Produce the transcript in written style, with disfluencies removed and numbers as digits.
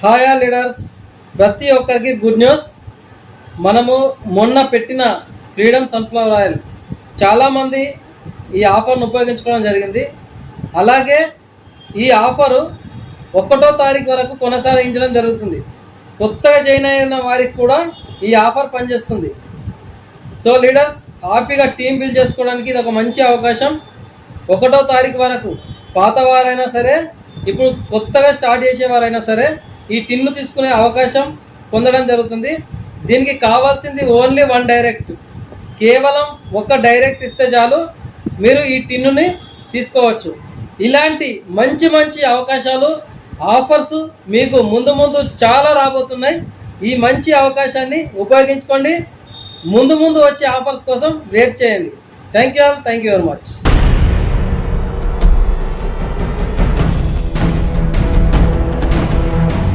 Hi all leaders, ప్రతి ఒక్కరికి good news. మనము మొన్న పెట్టిన ఫ్రీడమ్ సన్ఫ్లవర్ ఆయిల్ చాలామంది ఈ ఆఫర్ను ఉపయోగించుకోవడం జరిగింది. అలాగే ఈ ఆఫరు 1వ తారీఖు వరకు కొనసాగించడం జరుగుతుంది. కొత్తగా జాయిన్ అయిన వారికి కూడా ఈ ఆఫర్ పనిచేస్తుంది. సో లీడర్స్, హ్యాపీగా టీం బిల్డ్ చేసుకోవడానికి ఇది ఒక మంచి అవకాశం. 1వ తారీఖు వరకు పాత వారైనా సరే, ఇప్పుడు కొత్తగా స్టార్ట్ చేసేవారైనా సరే ఈ టిన్ను తీసుకునే అవకాశం పొందడం జరుగుతుంది. దీనికి కావాల్సింది ఓన్లీ 1 డైరెక్ట్. కేవలం 1 డైరెక్ట్ ఇస్తే చాలు, మీరు ఈ టిన్నుని తీసుకోవచ్చు. ఇలాంటి మంచి మంచి అవకాశాలు, ఆఫర్స్ మీకు ముందు చాలా రాబోతున్నాయి. ఈ మంచి అవకాశాన్ని ఉపయోగించుకోండి. ముందు వచ్చే ఆఫర్స్ కోసం వెయిట్ చేయండి. Thank you very much.